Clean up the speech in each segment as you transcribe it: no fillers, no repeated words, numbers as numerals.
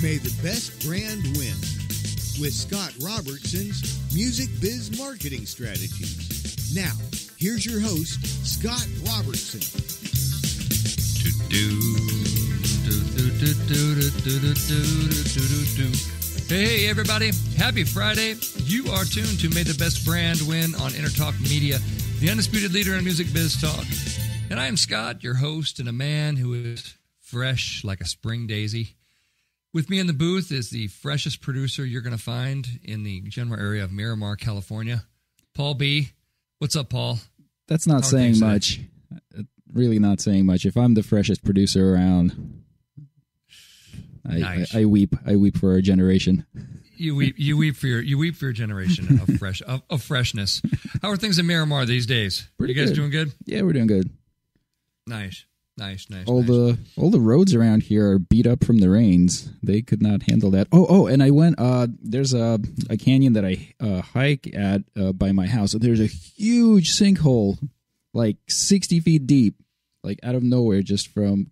May the best brand win with Scott Robertson's Music Biz Marketing Strategies. Now, here's your host, Scott Robertson. Hey, everybody. Happy Friday. You are tuned to May the Best Brand Win on Entertalk Media, the undisputed leader in music biz talk. And I am Scott, your host, and a man who is fresh like a spring daisy. With me in the booth is the freshest producer you're going to find in the general area of Miramar, California, Paul B. What's up, Paul? That's not saying much. Really not saying much. If I'm the freshest producer around, nice. I weep. I weep for our generation. You weep for your generation of freshness. How are things in Miramar these days? Pretty you guys good. doing good? Yeah, we're doing good. Nice. All the roads around here are beat up from the rains. They could not handle that. Oh, and I went. There's a canyon that I hike at by my house. So there's a huge sinkhole, like 60 feet deep, like out of nowhere, just from.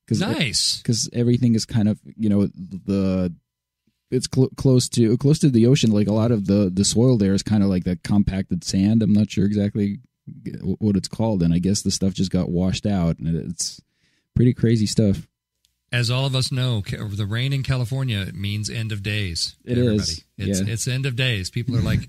Because everything is kind of it's close to the ocean. Like a lot of the soil there is kind of like that compacted sand. I'm not sure exactly what it's called, and I guess the stuff just got washed out, and it's pretty crazy stuff. As all of us know, the rain in California means end of days. It's end of days. People are like,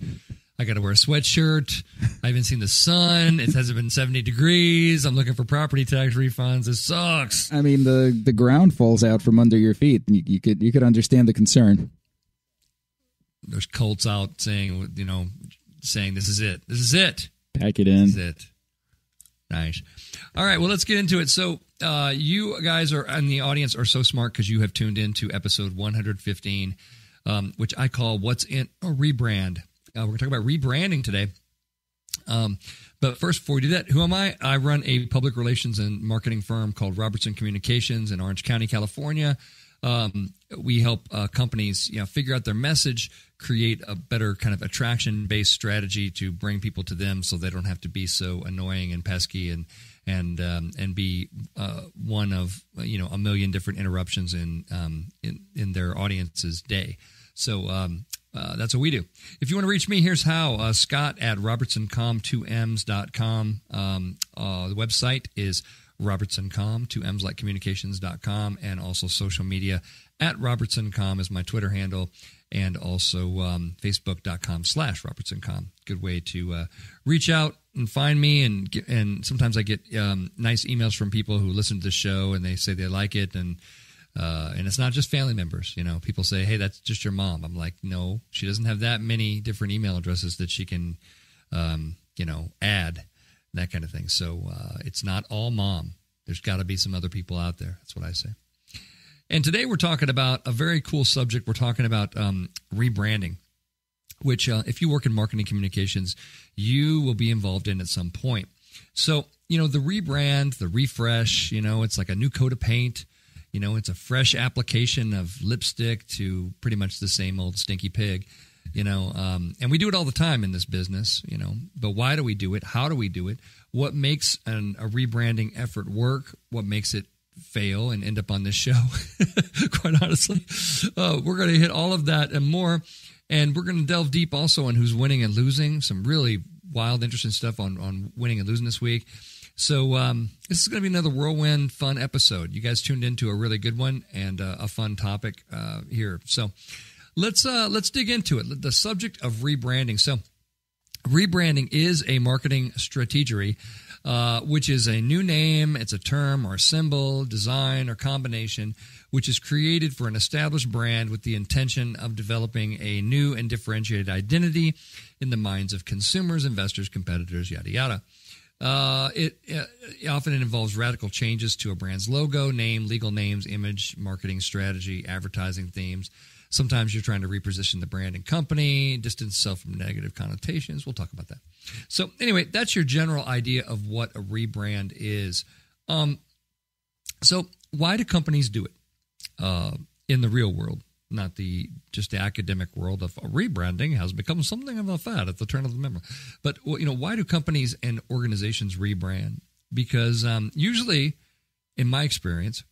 I got to wear a sweatshirt. I haven't seen the sun. It hasn't been 70 degrees. I'm looking for property tax refunds. It sucks. I mean, the ground falls out from under your feet. You could understand the concern. There's cults out saying this is it. This is it. Pack it in. This is it. Nice. All right, well, let's get into it. So you guys are in the audience are so smart because you have tuned into episode 115, which I call What's in a Rebrand. We're going to talk about rebranding today. But first, before we do that, who am I? I run a public relations and marketing firm called Robertson Communications in Orange County, California. We help companies, figure out their message, create a better kind of attraction-based strategy to bring people to them, so they don't have to be so annoying and pesky and be one of a million different interruptions in their audience's day. So that's what we do. If you want to reach me, here's how. Scott at robertsoncom2ms.com. The website is robertsoncom, 2Ms like communications.com, and also social media at robertsoncom is my Twitter handle, and also facebook.com/robertsoncom. Good way to reach out and find me, and sometimes I get nice emails from people who listen to the show and they say they like it, and it's not just family members. People say, "Hey, that's just your mom." I'm like, no, she doesn't have that many different email addresses that she can, add, that kind of thing. So it's not all mom. There's got to be some other people out there. That's what I say. And today we're talking about a very cool subject. We're talking about rebranding, which if you work in marketing communications, you will be involved in at some point. So, the rebrand, the refresh, it's like a new coat of paint. It's a fresh application of lipstick to pretty much the same old stinky pig, and we do it all the time in this business, but why do we do it? How do we do it? What makes a rebranding effort work? What makes it fail and end up on this show? Quite honestly, we're going to hit all of that and more, and we're going to delve deep also on who's winning and losing, some really wild, interesting stuff on winning and losing this week. So this is going to be another whirlwind fun episode. You guys tuned into a really good one and a fun topic here. So let's dig into it. The subject of rebranding. So rebranding is a marketing strategy, which is a new name. It's a term or a symbol, design, or combination, which is created for an established brand with the intention of developing a new and differentiated identity in the minds of consumers, investors, competitors, yada, yada. It often involves radical changes to a brand's logo, name, legal names, image, marketing strategy, advertising themes. Sometimes you're trying to reposition the brand and company, distance itself from negative connotations. We'll talk about that. So anyway, that's your general idea of what a rebrand is. So why do companies do it in the real world? Not just the academic world of rebranding has become something of a fad at the turn of the millennium. But why do companies and organizations rebrand? Because usually, in my experience,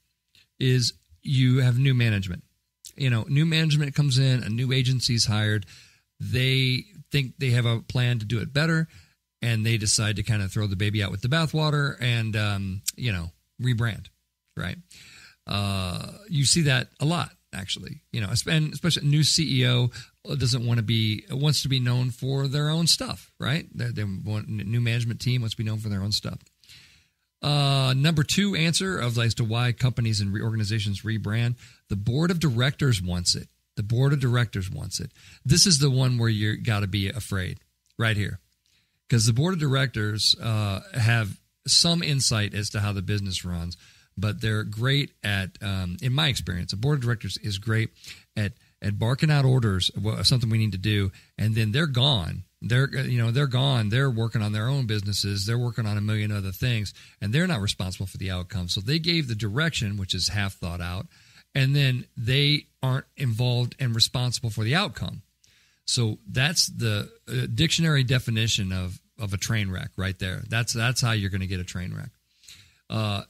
is you have new management, new management comes in, a new agency's hired. They think they have a plan to do it better, and they decide to kind of throw the baby out with the bathwater and, rebrand, right? You see that a lot, actually, and especially a new CEO wants to be known for their own stuff, right? They want a new management team wants to be known for their own stuff. Number 2 answer as to why companies and organizations rebrand, the board of directors wants it. The board of directors wants it. This is the one where you got to be afraid right here, because the board of directors have some insight as to how the business runs, but they're great at, in my experience, the board of directors is great at barking out orders of something we need to do, and then they're gone. They're gone. They're working on their own businesses. They're working on a million other things, and they're not responsible for the outcome. So they gave the direction, which is half thought out, and then they aren't involved and responsible for the outcome. So that's the dictionary definition of a train wreck right there. That's how you're going to get a train wreck.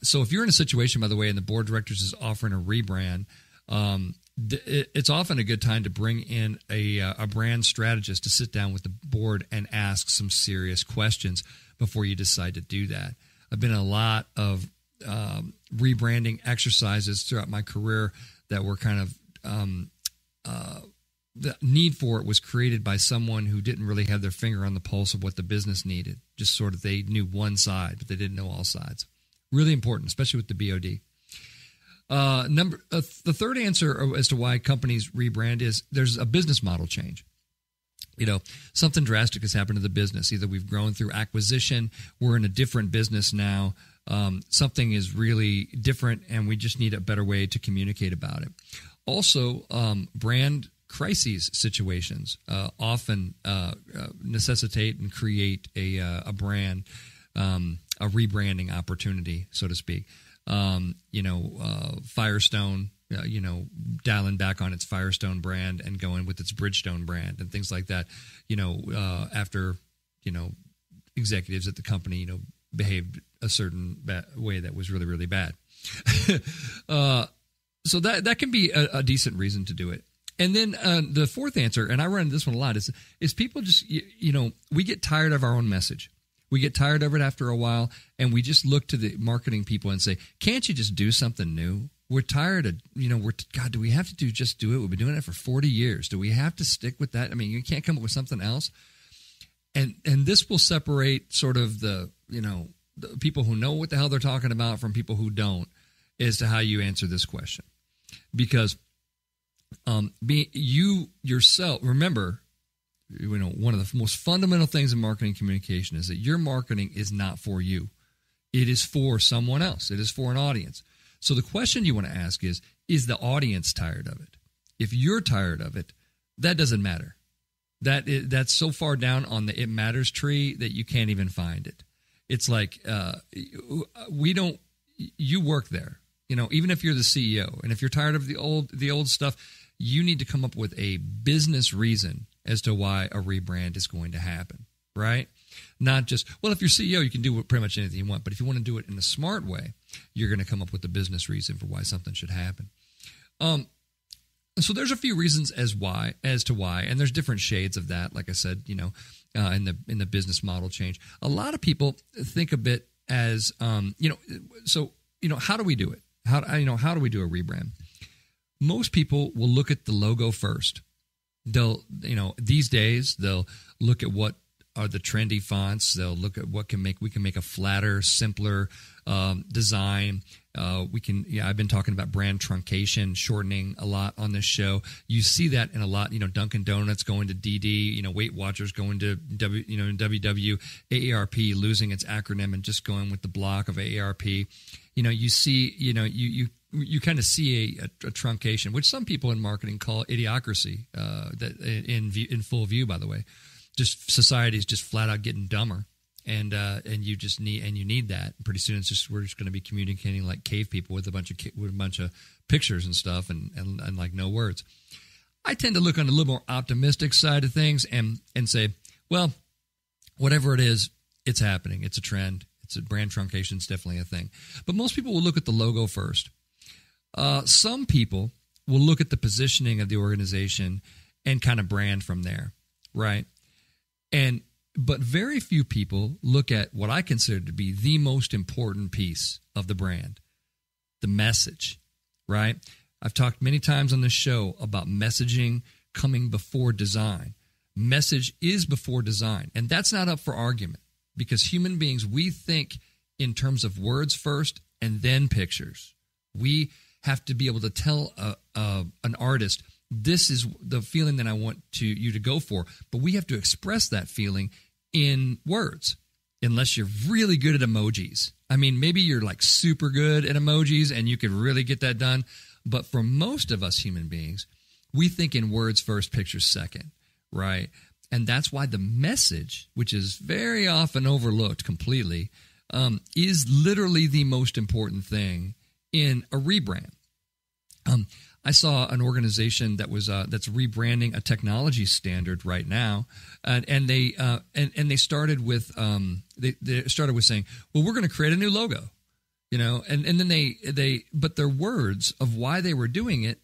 So if you're in a situation, by the way, and the board of directors is offering a rebrand, it's often a good time to bring in a brand strategist to sit down with the board and ask some serious questions before you decide to do that. I've been in a lot of rebranding exercises throughout my career that were kind of the need for it was created by someone who didn't really have their finger on the pulse of what the business needed. Just sort of they knew one side, but they didn't know all sides. Really important, especially with the BOD. The third answer as to why companies rebrand is there's a business model change. Something drastic has happened to the business. Either we've grown through acquisition, we're in a different business now, something is really different, and we just need a better way to communicate about it. Also, brand crises situations often necessitate and create a brand, a rebranding opportunity, so to speak. Firestone, dialing back on its Firestone brand and going with its Bridgestone brand and things like that, after, executives at the company, behaved a certain way that was really, really bad. So that can be a decent reason to do it. And then the fourth answer, and I run into this one a lot, is people just, we get tired of our own message. We get tired of it after a while, and we just look to the marketing people and say, can't you just do something new? We're tired of, God, do we have to do it? We've been doing it for 40 years. Do we have to stick with that? I mean, you can't come up with something else. And this will separate sort of the people who know what the hell they're talking about from people who don't as to how you answer this question. Because you yourself, remember, one of the most fundamental things in marketing communication is that your marketing is not for you. It is for someone else. It is for an audience. So the question you want to ask is the audience tired of it? If you're tired of it, that doesn't matter. That's so far down on the it matters tree that you can't even find it. It's like you work there. Even if you're the CEO, and if you're tired of the old stuff, you need to come up with a business reason as to why a rebrand is going to happen, right? Not just, well, if you're CEO, you can do pretty much anything you want. But if you want to do it in a smart way, you're going to come up with a business reason for why something should happen. So there's a few reasons as to why, and there's different shades of that. Like I said, in the business model change, a lot of people think of it as, how do we do it? How do we do a rebrand? Most people will look at the logo first. They'll, these days they'll look at what are the trendy fonts. They'll look at we can make a flatter, simpler design. I've been talking about brand truncation, shortening a lot on this show. You see that in a lot, Dunkin' Donuts going to DD, Weight Watchers going to WW, AARP losing its acronym and just going with the block of AARP. You see, you kind of see a truncation, which some people in marketing call idiocracy, that in full view, by the way. Just society is just flat out getting dumber, and you need that. And pretty soon we're just going to be communicating like cave people with a bunch of pictures and stuff and like no words. I tend to look on the little more optimistic side of things and say, well, whatever it is, it's happening. It's a trend. It's a brand truncation. It's definitely a thing. But most people will look at the logo first. Some people will look at the positioning of the organization and kind of brand from there, right? But very few people look at what I consider to be the most important piece of the brand, the message, right? I've talked many times on this show about messaging coming before design. Message is before design, and that's not up for argument because human beings, we think in terms of words first and then pictures. We have to be able to tell an artist, this is the feeling that I want you to go for, but we have to express that feeling in words, unless you're really good at emojis. I mean, maybe you're like super good at emojis and you could really get that done, but for most of us human beings, we think in words first, pictures second, right? And that's why the message, which is very often overlooked completely, is literally the most important thing in a rebrand. I saw an organization that was that's rebranding a technology standard right now, and they started with they started with saying, well, we're going to create a new logo, and then they but their words of why they were doing it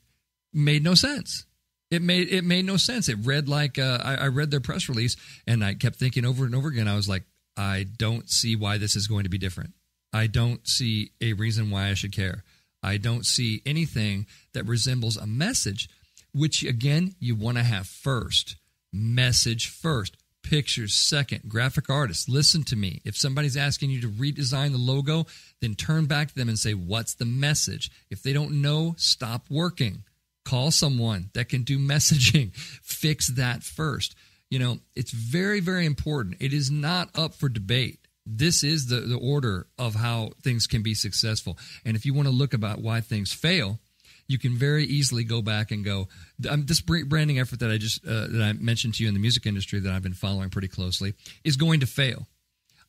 made no sense. It made no sense. It read like I read their press release and I kept thinking over and over again. I was like, I don't see why this is going to be different. I don't see a reason why I should care. I don't see anything that resembles a message, which, again, you want to have first. Message first. Pictures second. Graphic artists, listen to me. If somebody's asking you to redesign the logo, then turn back to them and say, what's the message? If they don't know, stop working. Call someone that can do messaging. Fix that first. It's very, very important. It is not up for debate. This is the order of how things can be successful. And if you want to look about why things fail, you can very easily go back and go, this branding effort that I mentioned to you in the music industry that I've been following pretty closely is going to fail.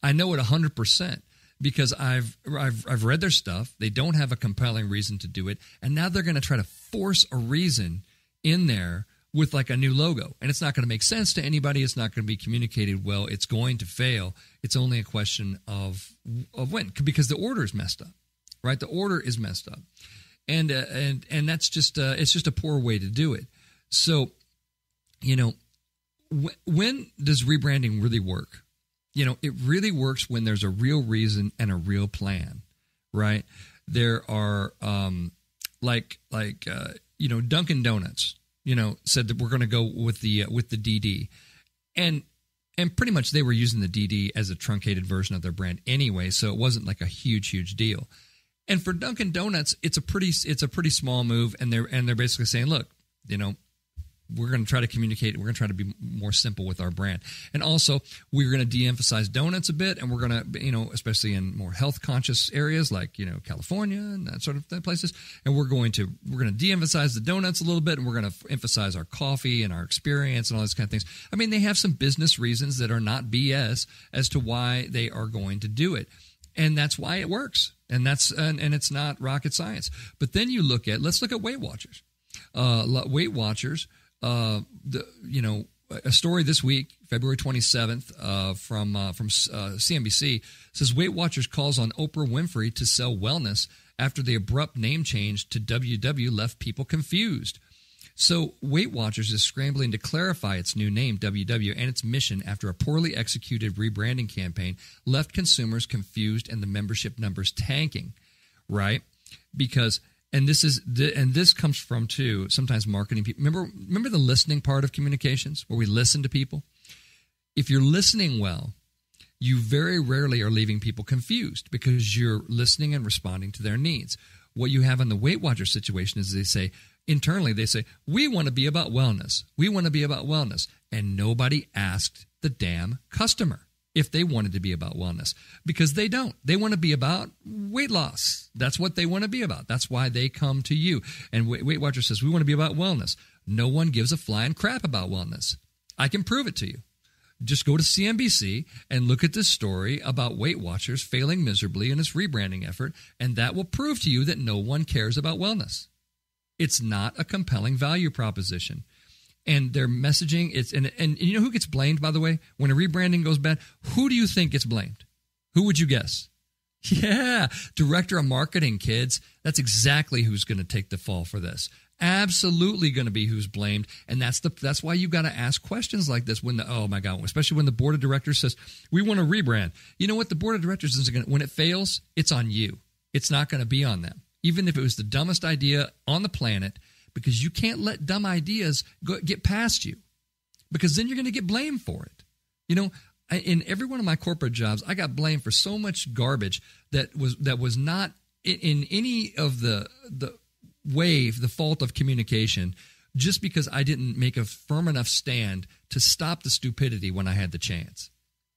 I know it 100% because I've read their stuff. They don't have a compelling reason to do it. And now they're going to try to force a reason in there with like a new logo. And it's not going to make sense to anybody. It's not going to be communicated well. It's going to fail. It's only a question of when, because the order is messed up, right? The order is messed up. And that's just, it's just a poor way to do it. So, when does rebranding really work? It really works when there's a real reason and a real plan, right? There are, Dunkin' Donuts, said that we're going to go with the DD, and pretty much they were using the DD as a truncated version of their brand anyway, so it wasn't like a huge deal. And for Dunkin' Donuts, it's a pretty small move, and they're basically saying, look, we're going to try to communicate. We're going to try to be more simple with our brand. And also, we're going to de-emphasize donuts a bit, and we're going to, especially in more health-conscious areas like, California and that sort of places, and we're going to de-emphasize the donuts a little bit, and we're going to emphasize our coffee and our experience and all these kind of things. I mean, they have some business reasons that are not BS as to why they are going to do it. And that's why it works. And it's not rocket science. But then let's look at Weight Watchers. Weight Watchers, a story this week, February 27th, from CNBC says Weight Watchers calls on Oprah Winfrey to sell wellness after the abrupt name change to WW left people confused. So Weight Watchers is scrambling to clarify its new name, WW, and its mission after a poorly executed rebranding campaign left consumers confused and the membership numbers tanking, right? Because this comes from too sometimes marketing people. Remember the listening part of communications where we listen to people? If you're listening well, you very rarely are leaving people confused because you're listening and responding to their needs. What you have in the Weight Watchers situation is internally, they say, we want to be about wellness. We want to be about wellness. And nobody asked the damn customer if they wanted to be about wellness because they don't. They want to be about weight loss. That's what they want to be about. That's why they come to you. And Weight Watchers says, we want to be about wellness. No one gives a flying crap about wellness. I can prove it to you. Just go to CNBC and look at this story about Weight Watchers failing miserably in its rebranding effort, and that will prove to you that no one cares about wellness. It's not a compelling value proposition. And their messaging, and you know who gets blamed, by the way, when a rebranding goes bad? Who do you think gets blamed? Who would you guess? Yeah, director of marketing, kids. That's exactly who's going to take the fall for this. Absolutely going to be who's blamed, and that's why you got to ask questions like this especially when the board of directors says we want to rebrand. You know what? The board of directors isn't going to, when it fails, it's on you. It's not going to be on them, even if it was the dumbest idea on the planet, because you can't let dumb ideas get past you, because then you're going to get blamed for it. You know, in every one of my corporate jobs, I got blamed for so much garbage that was not in any of the fault of communication, just because I didn't make a firm enough stand to stop the stupidity when I had the chance,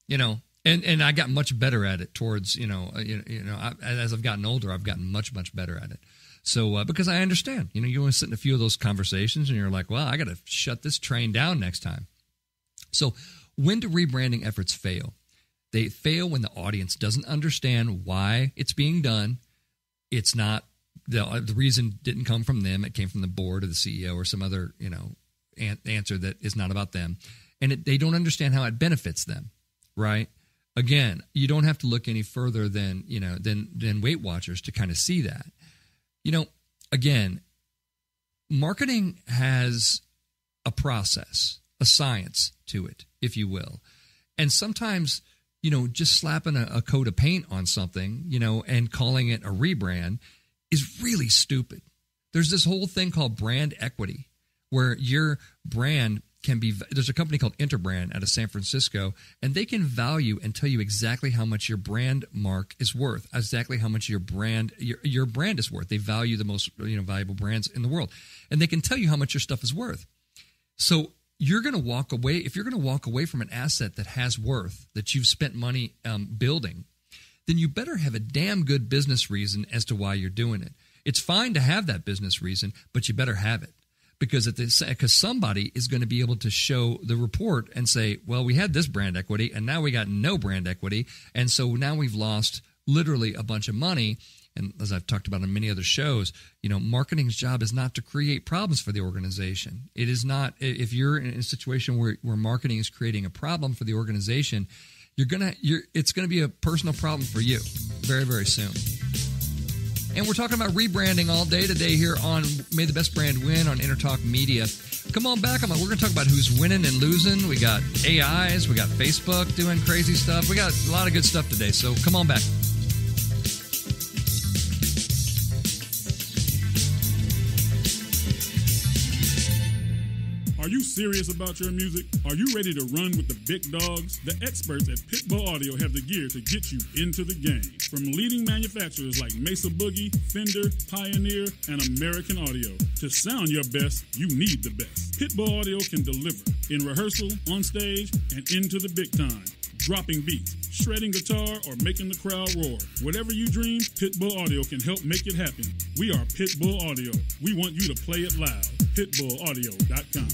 you know, and I got much better at it towards, as I've gotten older, I've gotten much, much better at it. So, because I understand, you want to sit in a few of those conversations and you're like, well, I got to shut this train down next time. So when do rebranding efforts fail? They fail when the audience doesn't understand why it's being done. It's not, the reason didn't come from them. It came from the board or the CEO or some other, answer that is not about them. And they don't understand how it benefits them, right? Again, you don't have to look any further than Weight Watchers to kind of see that. Again, marketing has a process, a science to it, if you will. And sometimes, just slapping a coat of paint on something, and calling it a rebrand is really stupid. There's this whole thing called brand equity, where your brand can be, there's a company called Rebrand out of San Francisco, and they can value and tell you exactly how much your brand mark is worth, exactly how much your brand is worth. They value the most valuable brands in the world, and they can tell you how much your stuff is worth. So you're going to walk away, if you're going to walk away from an asset that has worth, that you've spent money building, then you better have a damn good business reason as to why you're doing it. It's fine to have that business reason, but you better have it, because somebody is going to be able to show the report and say, well, we had this brand equity and now we got no brand equity, and so now we've lost literally a bunch of money. And as I've talked about on many other shows, marketing's job is not to create problems for the organization. It is not. If you're in a situation where marketing is creating a problem for the organization, it's gonna be a personal problem for you very, very soon. And we're talking about rebranding all day today here on May the Best Brand Win on Entertalk Media. Come on back. We're going to talk about who's winning and losing. We got AIs. We got Facebook doing crazy stuff. We got a lot of good stuff today. So come on back. Are you serious about your music? Are you ready to run with the big dogs? The experts at Pitbull Audio have the gear to get you into the game. From leading manufacturers like Mesa Boogie, Fender, Pioneer, and American Audio. To sound your best, you need the best. Pitbull Audio can deliver in rehearsal, on stage, and into the big time. Dropping beats, shredding guitar, or making the crowd roar. Whatever you dream, Pitbull Audio can help make it happen. We are Pitbull Audio. We want you to play it loud. PitbullAudio.com.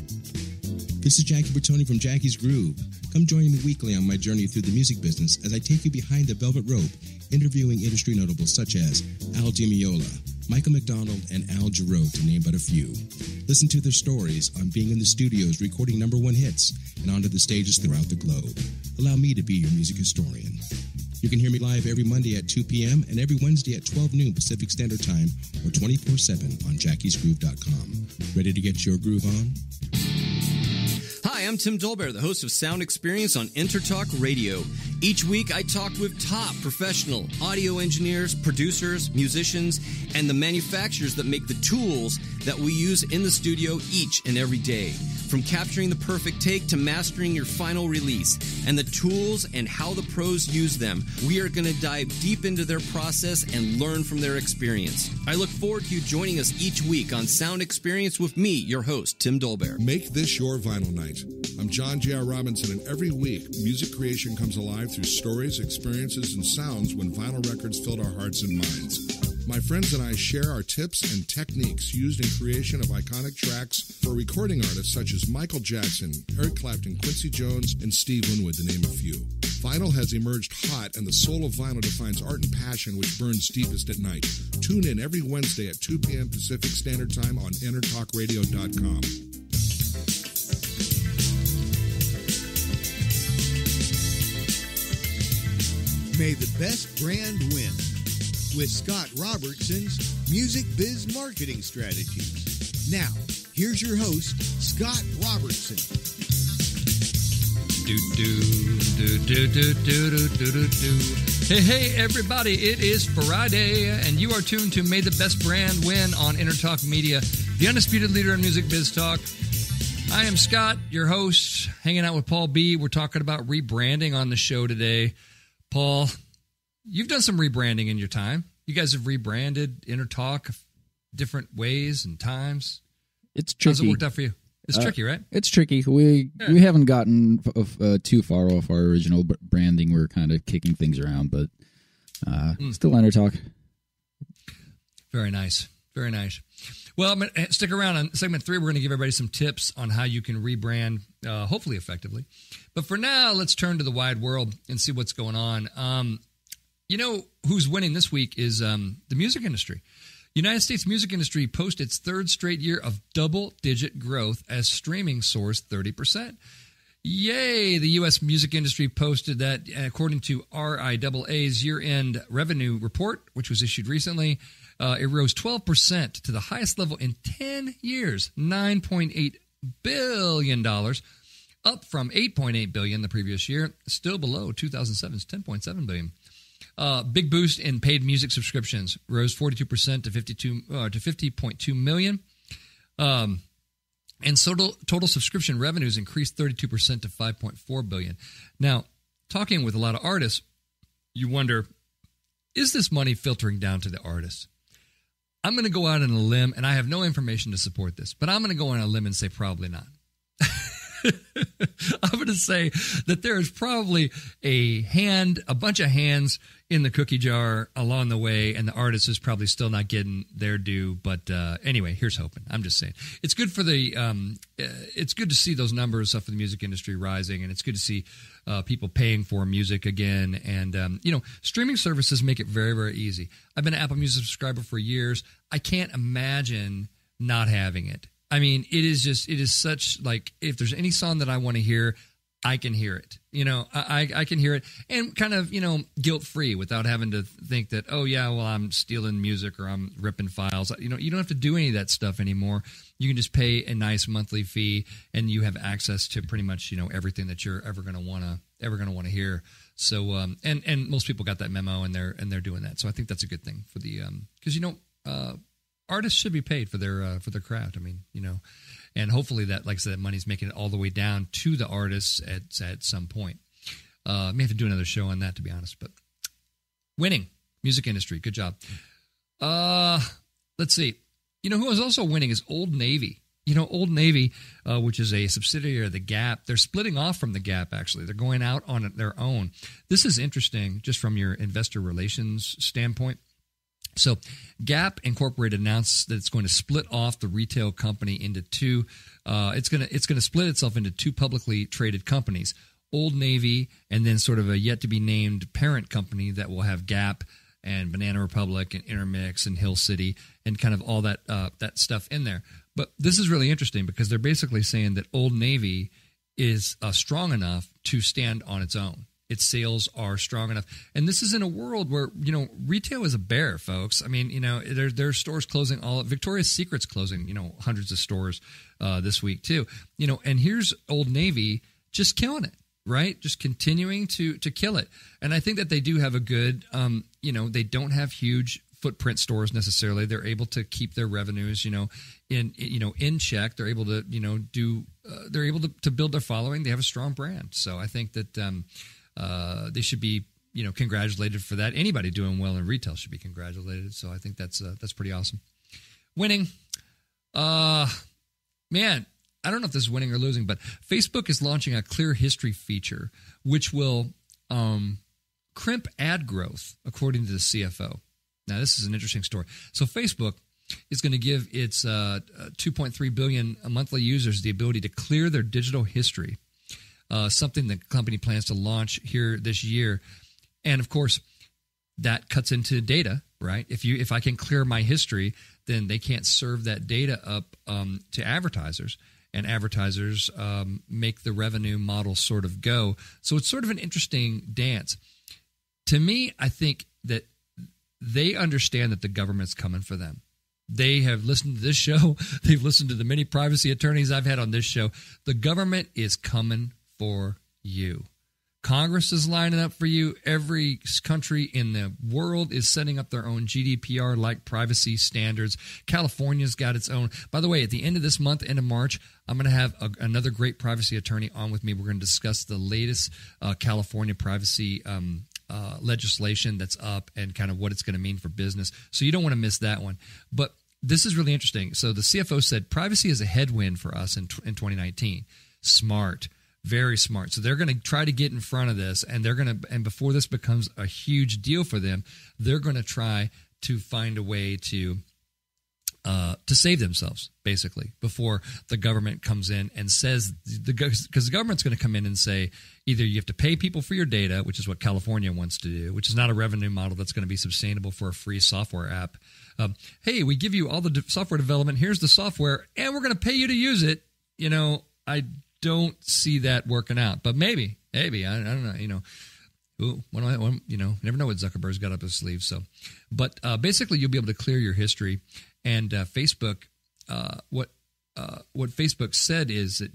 This is Jackie Bertoni from Jackie's Groove. Come join me weekly on my journey through the music business as I take you behind the velvet rope, interviewing industry notables such as Al Di Meola, Michael McDonald, and Al Jarreau, to name but a few. Listen to their stories on being in the studios recording #1 hits and onto the stages throughout the globe. Allow me to be your music historian. You can hear me live every Monday at 2 p.m. and every Wednesday at 12 noon Pacific Standard Time or 24/7 on jackiesgroove.com. Ready to get your groove on? Hi, I'm Tim Dolbear, the host of Sound Experience on Entertalk Radio. Each week, I talk with top professional audio engineers, producers, musicians, and the manufacturers that make the tools that we use in the studio each and every day. From capturing the perfect take to mastering your final release, and the tools and how the pros use them, we are going to dive deep into their process and learn from their experience. I look forward to you joining us each week on Sound Experience with me, your host, Tim Dolbear. Make this your vinyl night. I'm John J.R. Robinson, and every week, music creation comes alive through stories, experiences, and sounds when vinyl records filled our hearts and minds. My friends and I share our tips and techniques used in creation of iconic tracks for recording artists such as Michael Jackson, Eric Clapton, Quincy Jones, and Steve Winwood, to name a few. Vinyl has emerged hot, and the soul of vinyl defines art and passion which burns deepest at night. Tune in every Wednesday at 2 p.m. Pacific Standard Time on EntertalkRadio.com. May the best brand win with Scott Robertson's Music Biz Marketing Strategies. Now, here's your host, Scott Robertson. Hey, everybody, it is Friday, and you are tuned to May the Best Brand Win on Entertalk Media, the undisputed leader in music biz talk. I am Scott, your host, hanging out with Paul B. We're talking about rebranding on the show today. Paul, you've done some rebranding in your time. You guys have rebranded Entertalk different ways and times. It's tricky. How's it worked out for you? It's tricky, right? It's tricky. We haven't gotten too far off our original branding. We're kind of kicking things around, but still Entertalk. Very nice. Very nice. Well, I'm gonna stick around on segment 3. We're going to give everybody some tips on how you can rebrand, hopefully effectively. But for now, let's turn to the wide world and see what's going on. You know who's winning this week is the music industry. United States music industry posted its third straight year of double-digit growth as streaming soars 30%. Yay! The U.S. music industry posted that, according to RIAA's year-end revenue report, which was issued recently, it rose 12% to the highest level in 10 years, $9.8 billion, up from $8.8 billion the previous year, still below 2007's $10.7 billion. Big boost in paid music subscriptions, rose 42% to 50.2 million. And total subscription revenues increased 32% to 5.4 billion. Now, talking with a lot of artists, you wonder, is this money filtering down to the artists? I'm going to go out on a limb, and I have no information to support this, but I'm going to go on a limb and say probably not. I'm going to say that there is probably a bunch of hands in the cookie jar along the way, and the artist is probably still not getting their due. But anyway, here's hoping. I'm just saying it's good for it's good to see those numbers for the music industry rising, and it's good to see people paying for music again. And streaming services make it very, very easy. I've been an Apple Music subscriber for years. I can't imagine not having it. I mean, it is such, like, if there's any song that I want to hear, I can hear it. I can hear it, and kind of, guilt-free without having to think that, oh, yeah, well, I'm stealing music or I'm ripping files. You don't have to do any of that stuff anymore. You can just pay a nice monthly fee, and you have access to pretty much, everything that you're ever going to want to hear. So, and most people got that memo, and they're doing that. So I think that's a good thing for the, because, artists should be paid for their craft. I mean, and hopefully that, like I said, that money's making it all the way down to the artists at some point. May have to do another show on that, to be honest. But winning, music industry, good job. Let's see. Who is also winning is Old Navy. Old Navy, which is a subsidiary of the Gap, they're splitting off from the Gap, actually. They're going out on their own. This is interesting just from your investor relations standpoint. So Gap Incorporated announced that it's going to split off the retail company into two. It's going to split itself into two publicly traded companies, Old Navy, and then sort of a yet-to-be-named parent company that will have Gap and Banana Republic and Intermix and Hill City and kind of all that stuff in there. But this is really interesting because they're basically saying that Old Navy is strong enough to stand on its own. Its sales are strong enough. And this is in a world where, retail is a bear, folks. I mean, there are stores closing Victoria's Secret's closing, hundreds of stores this week too. And here's Old Navy just killing it, right? Just continuing to kill it. And I think that they do have a good, they don't have huge footprint stores necessarily. They're able to keep their revenues, in check. They're able to, they're able to build their following. They have a strong brand. So I think that, they should be, congratulated for that. Anybody doing well in retail should be congratulated. So I think that's pretty awesome. Winning, man, I don't know if this is winning or losing, but Facebook is launching a clear history feature, which will crimp ad growth, according to the CFO. Now, this is an interesting story. So Facebook is going to give its 2.3 billion monthly users the ability to clear their digital history. Something the company plans to launch here this year. And of course, that cuts into data, right? If I can clear my history, then they can't serve that data up to advertisers, and advertisers make the revenue model sort of go. So it's sort of an interesting dance. To me, I think that they understand that the government's coming for them. They have listened to this show. They've listened to the many privacy attorneys I've had on this show. The government is coming for you. Congress is lining up for you. Every country in the world is setting up their own GDPR-like privacy standards. California's got its own. By the way, at the end of this month, end of March, I'm going to have another great privacy attorney on with me. We're going to discuss the latest California privacy legislation that's up and kind of what it's going to mean for business. So you don't want to miss that one. But this is really interesting. So the CFO said privacy is a headwind for us in 2019. Smart. Very smart. So they're going to try to get in front of this, and and before this becomes a huge deal for them, they're going to try to find a way to save themselves, basically, before the government comes in and says, because the government's going to come in and say, either you have to pay people for your data, which is what California wants to do, which is not a revenue model that's going to be sustainable for a free software app. Hey, we give you all the software development. Here's the software, and we're going to pay you to use it. I don't see that working out, but maybe I don't know. Never know what Zuckerberg's got up his sleeve. So, but basically, you'll be able to clear your history. And Facebook, what Facebook said is that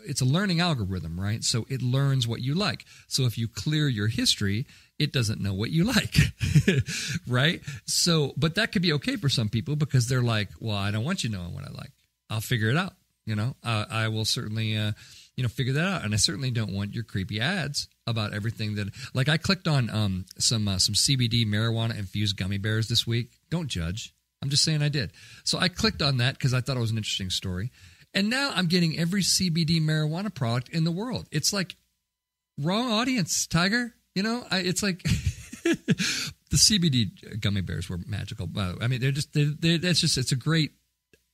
it's a learning algorithm, right? So it learns what you like. So if you clear your history, it doesn't know what you like, right? So, but that could be okay for some people because they're like, well, I don't want you knowing what I like. I'll figure it out. I will certainly, figure that out. And I certainly don't want your creepy ads about everything that, like I clicked on some CBD marijuana infused gummy bears this week. Don't judge. I'm just saying I did. So I clicked on that because I thought it was an interesting story. And now I'm getting every CBD marijuana product in the world. It's like wrong audience, Tiger. It's like the CBD gummy bears were magical. I mean, it's a great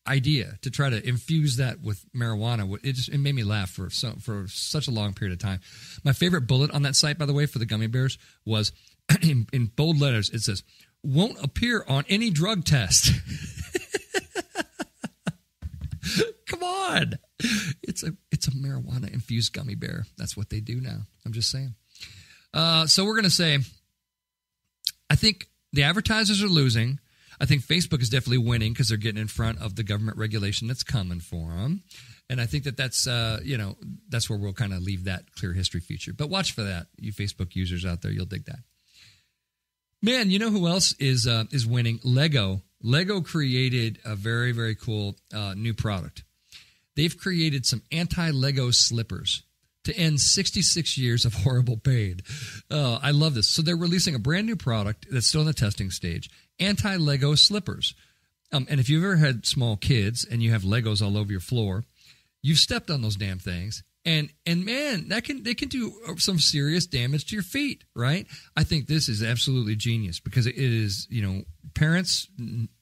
idea to try to infuse that with marijuana. It made me laugh for such a long period of time. My favorite bullet on that site, by the way, for the gummy bears was in bold letters. It says, "Won't appear on any drug test." Come on, it's a marijuana infused gummy bear. That's what they do now. I'm just saying. So we're gonna say, I think the advertisers are losing. I think Facebook is definitely winning because they're getting in front of the government regulation that's coming for them. And I think that's that's where we'll kind of leave that clear history feature. But watch for that, you Facebook users out there. You'll dig that. Man, you know who else is winning? Lego. Lego created a very, very cool new product. They've created some anti-Lego slippers to end 66 years of horrible pain. I love this. So they're releasing a brand new product that's still in the testing stage, anti-Lego slippers. And if you've ever had small kids and you have Legos all over your floor, you've stepped on those damn things. And man, they can do some serious damage to your feet, right? I think this is absolutely genius because it is, parents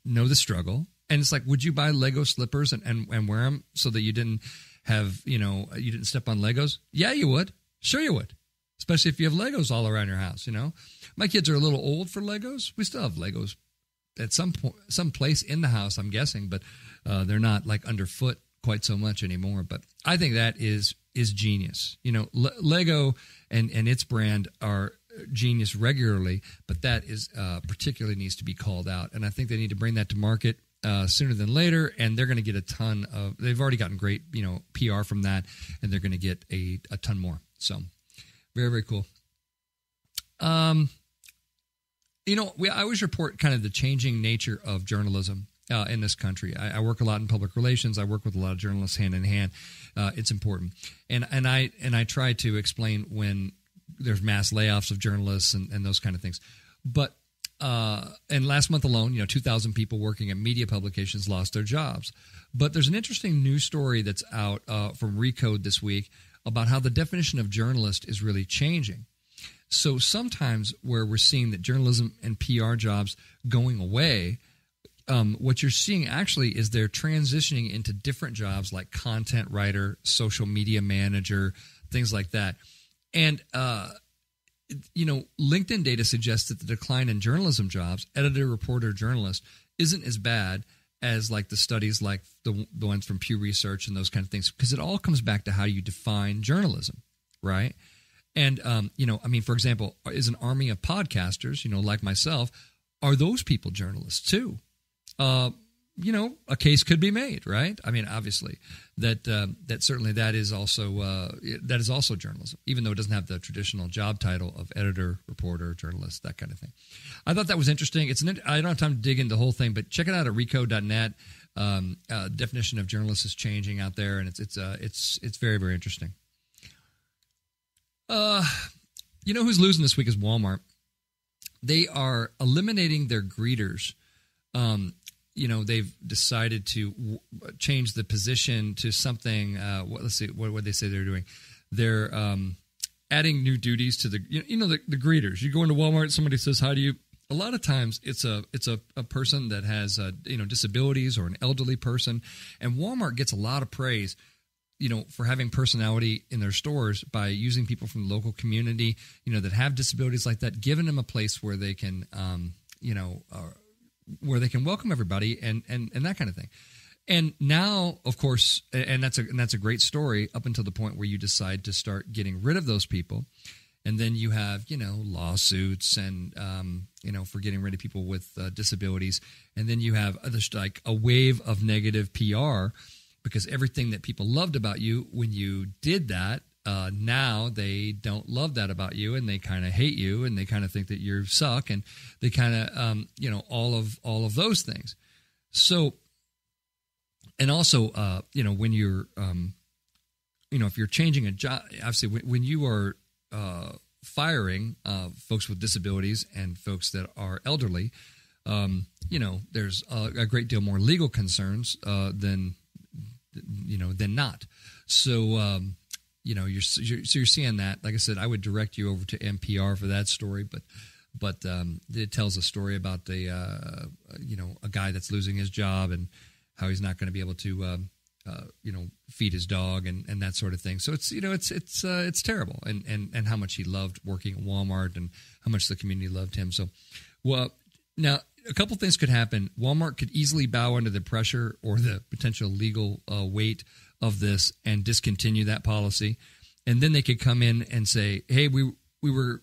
know the struggle. And it's like, would you buy Lego slippers and wear them so that you didn't have, you didn't step on Legos? Yeah, you would. Sure you would. Especially if you have Legos all around your house, My kids are a little old for Legos. We still have Legos at some place in the house, I'm guessing, but they're not like underfoot quite so much anymore. But I think that is genius. Lego and its brand are genius regularly, but that is particularly needs to be called out. And I think they need to bring that to market sooner than later, and they're going to get a ton of. They've already gotten great, PR from that, and they're going to get a ton more. So, very, very cool. I always report kind of the changing nature of journalism in this country. I work a lot in public relations. I work with a lot of journalists hand in hand. It's important, and I try to explain when there's mass layoffs of journalists and those kind of things, but. And last month alone, 2,000 people working at media publications lost their jobs. But there's an interesting news story that's out from Recode this week about how the definition of journalist is really changing. So sometimes where we're seeing that journalism and PR jobs going away, what you're seeing actually is they're transitioning into different jobs like content writer, social media manager, things like that. And LinkedIn data suggests that the decline in journalism jobs, editor, reporter, journalist, isn't as bad as like the studies like the ones from Pew Research and those kind of things, because it all comes back to how you define journalism, right? And, for example, is an army of podcasters, like myself, are those people journalists too? a case could be made, right? I mean, obviously, that certainly that is also journalism, even though it doesn't have the traditional job title of editor, reporter, journalist, that kind of thing. I thought that was interesting. I don't have time to dig into the whole thing, but check it out at recode.net. Definition of journalist is changing out there, and it's very, very interesting. Who's losing this week is Walmart. They are eliminating their greeters. They've decided to change the position to something. Let's see, what would they say they're doing? They're adding new duties to the greeters. You go into Walmart, somebody says hi to you. A lot of times, it's a person that has disabilities or an elderly person, and Walmart gets a lot of praise, for having personality in their stores by using people from the local community, that have disabilities like that, giving them a place where they can, where they can welcome everybody and that kind of thing. And now, of course, and that's a great story up until the point where you decide to start getting rid of those people. And then you have, lawsuits and, for getting rid of people with disabilities. And then you have like a wave of negative PR because everything that people loved about you when you did that, now they don't love that about you, and they kind of hate you, and they kind of think that you suck, and they kind of, all of those things. So, and also, when you're, if you're changing a job, obviously when you are firing folks with disabilities and folks that are elderly, there's a great deal more legal concerns than not. So, you're seeing that. Like I said, I would direct you over to NPR for that story, but it tells a story about a guy that's losing his job and how he's not going to be able to feed his dog and that sort of thing. So it's terrible, and how much he loved working at Walmart and how much the community loved him. So, well, now a couple things could happen. Walmart could easily bow under the pressure or the potential legal weight of this and discontinue that policy, and then they could come in and say, "Hey, we were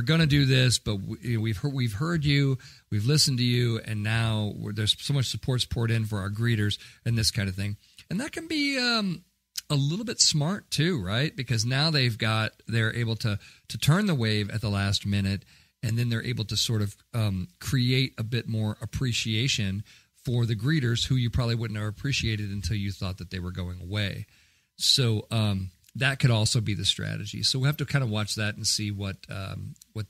going to do this, but we've heard you, we've listened to you, and now there's so much support's poured in for our greeters and this kind of thing." And that can be a little bit smart too, right? Because now they're able to turn the wave at the last minute, and then they're able to sort of create a bit more appreciation for the greeters who you probably wouldn't have appreciated until you thought that they were going away. So that could also be the strategy. So we have to kind of watch that and see what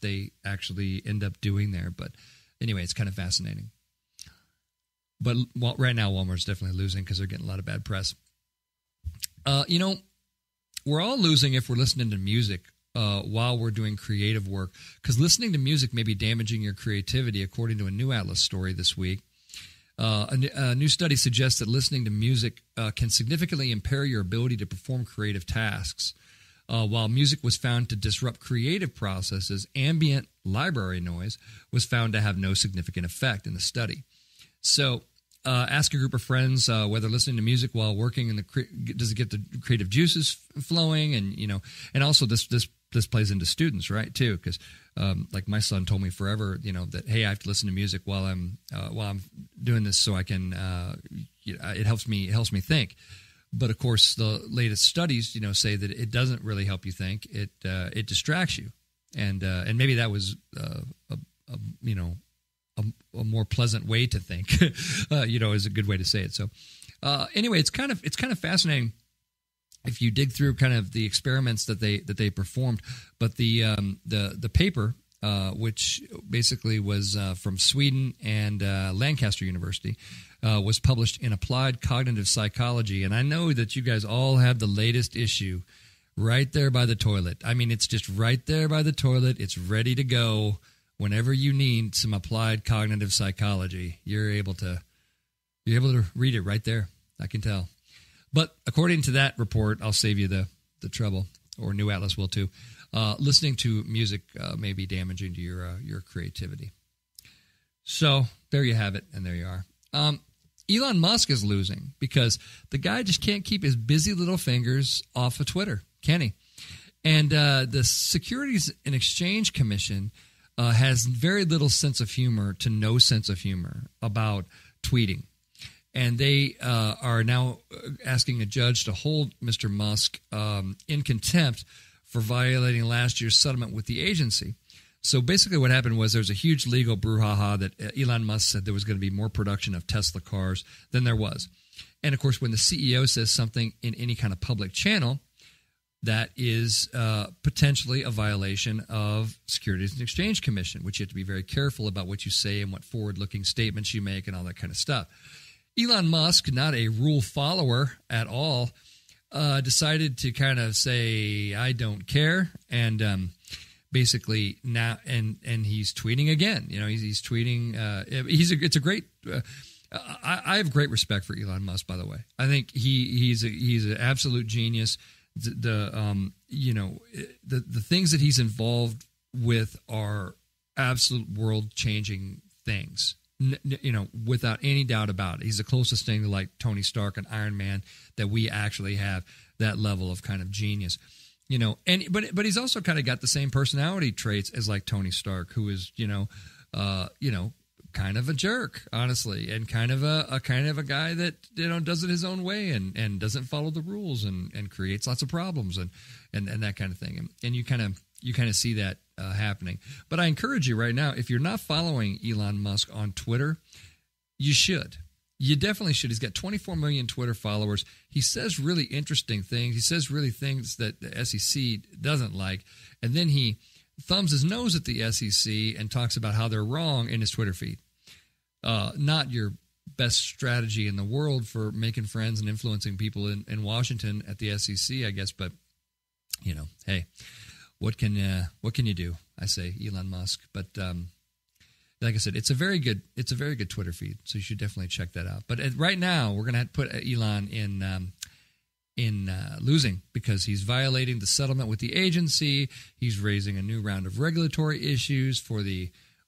they actually end up doing there. But anyway, it's kind of fascinating. But right now, Walmart's definitely losing because they're getting a lot of bad press. We're all losing if we're listening to music while we're doing creative work, because listening to music may be damaging your creativity, according to a New Atlas story this week. A new study suggests that listening to music can significantly impair your ability to perform creative tasks. While music was found to disrupt creative processes, ambient library noise was found to have no significant effect in the study. So ask a group of friends whether listening to music while working does it get the creative juices flowing, and also this plays into students, right, too, because like my son told me forever, that, hey, I have to listen to music while I'm doing this so I can it helps me think. But of course, the latest studies say that it doesn't really help you think. It distracts you, and maybe that was a more pleasant way to think, is a good way to say it. So anyway, it's kind of fascinating if you dig through kind of the experiments that they performed. But the paper, which basically was from Sweden and Lancaster University, was published in Applied Cognitive Psychology. And I know that you guys all have the latest issue right there by the toilet. I mean, it's just right there by the toilet. It's ready to go. Whenever you need some applied cognitive psychology, you're able to read it right there. I can tell. But according to that report, I'll save you the trouble, or New Atlas will too. Listening to music may be damaging to your creativity. So there you have it, and there you are. Elon Musk is losing because the guy just can't keep his busy little fingers off of Twitter, can he? And the Securities and Exchange Commission has very little sense of humor to no sense of humor about tweeting. And they are now asking a judge to hold Mr. Musk in contempt for violating last year's settlement with the agency. So basically what happened was there was a huge legal brouhaha that Elon Musk said there was going to be more production of Tesla cars than there was. And, of course, when the CEO says something in any kind of public channel, that is potentially a violation of Securities and Exchange Commission, which you have to be very careful about what you say and what forward-looking statements you make and all that kind of stuff. Elon Musk, not a rule follower at all, decided to kind of say, I don't care, and basically now, and he's tweeting again. You know, he's tweeting. It's a great. I have great respect for Elon Musk, by the way. I think he's an absolute genius. The things that he's involved with are absolute world-changing things. Without any doubt about it. He's the closest thing to like Tony Stark and Iron Man that we actually have that level of kind of genius. But he's also kind of got the same personality traits as like Tony Stark, who is kind of a jerk, honestly, and kind of a guy that does it his own way and doesn't follow the rules and creates lots of problems and that kind of thing. And you kind of see that happening. But I encourage you right now, if you're not following Elon Musk on Twitter, you should. You definitely should. He's got 24 million Twitter followers. He says really interesting things. He says really things that the SEC doesn't like. And then he thumbs his nose at the SEC and talks about how they're wrong in his Twitter feed. Not your best strategy in the world for making friends and influencing people in Washington at the SEC, I guess. But, hey, what can you do? I say Elon Musk. But like I said, it's a very good Twitter feed, so you should definitely check that out. But right now, we're going to put Elon in losing because he's violating the settlement with the agency. He's raising a new round of regulatory issues for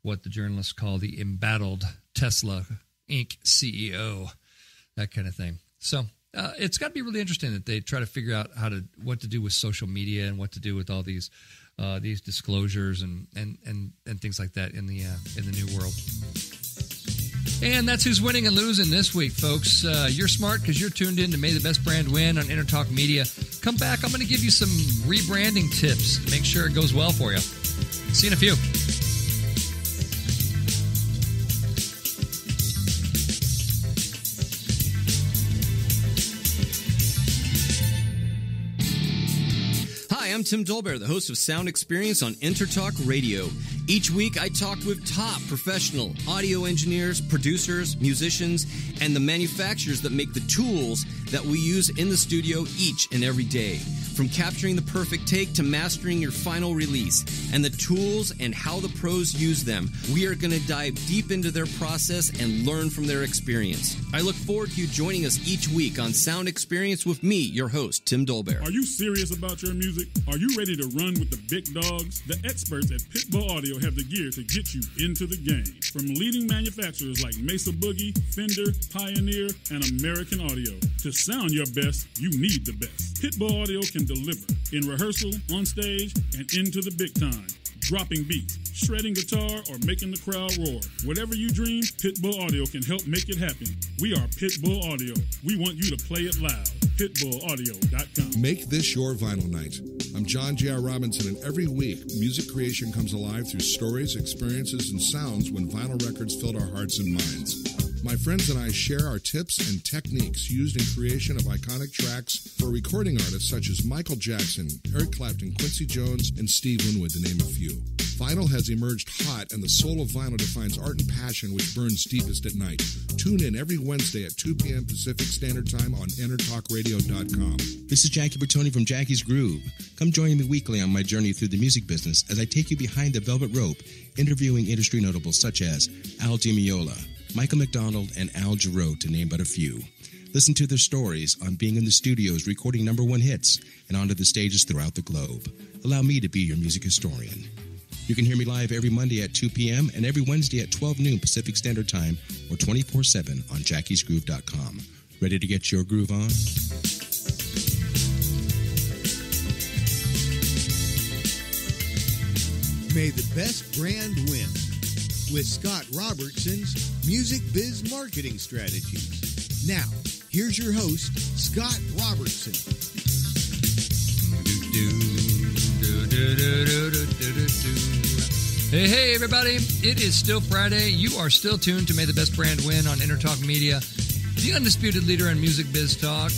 what the journalists call the embattled Tesla Inc. CEO, that kind of thing. So it's got to be really interesting that they try to figure out what to do with social media and what to do with all these disclosures and things like that in the new world. And that's who's winning and losing this week, folks. You're smart because you're tuned in to May the Best Brand Win on Entertalk Media. Come back. I'm going to give you some rebranding tips to make sure it goes well for you. See you in a few. I'm Tim Dolbear, the host of Sound Experience on Entertalk Radio. Each week, I talk with top professional audio engineers, producers, musicians, and the manufacturers that make the tools that we use in the studio each and every day. From capturing the perfect take to mastering your final release, and the tools and how the pros use them, we are going to dive deep into their process and learn from their experience. I look forward to you joining us each week on Sound Experience with me, your host, Tim Dolbear. Are you serious about your music? Are you ready to run with the big dogs? The experts at Pitbull Audio have the gear to get you into the game. From leading manufacturers like Mesa Boogie, Fender, Pioneer, and American Audio. To sound your best, you need the best. Pitbull Audio can deliver in rehearsal, on stage, and into the big time. Dropping beats, shredding guitar, or making the crowd roar. Whatever you dream, Pitbull Audio can help make it happen. We are Pitbull Audio. We want you to play it loud. PitbullAudio.com. Make this your vinyl night. I'm John J.R. Robinson, and every week, music creation comes alive through stories, experiences, and sounds when vinyl records filled our hearts and minds. My friends and I share our tips and techniques used in creation of iconic tracks for recording artists such as Michael Jackson, Eric Clapton, Quincy Jones, and Steve Winwood, to name a few. Vinyl has emerged hot, and the soul of vinyl defines art and passion which burns deepest at night. Tune in every Wednesday at 2 p.m. Pacific Standard Time on EntertalkRadio.com. This is Jackie Bertoni from Jackie's Groove. Come join me weekly on my journey through the music business as I take you behind the velvet rope, interviewing industry notables such as Al Di Meola, Michael McDonald, and Al Jarreau, to name but a few. Listen to their stories on being in the studios recording #1 hits and onto the stages throughout the globe. Allow me to be your music historian. You can hear me live every Monday at 2 p.m. and every Wednesday at 12 noon Pacific Standard Time or 24/7 on jackiesgroove.com. Ready to get your groove on? May the best brand win with Scott Robertson's Music Biz Marketing Strategies. Now, here's your host, Scott Robertson. Hey, everybody. It is still Friday. You are still tuned to May the Best Brand Win on Entertalk Media, the undisputed leader in music biz talk.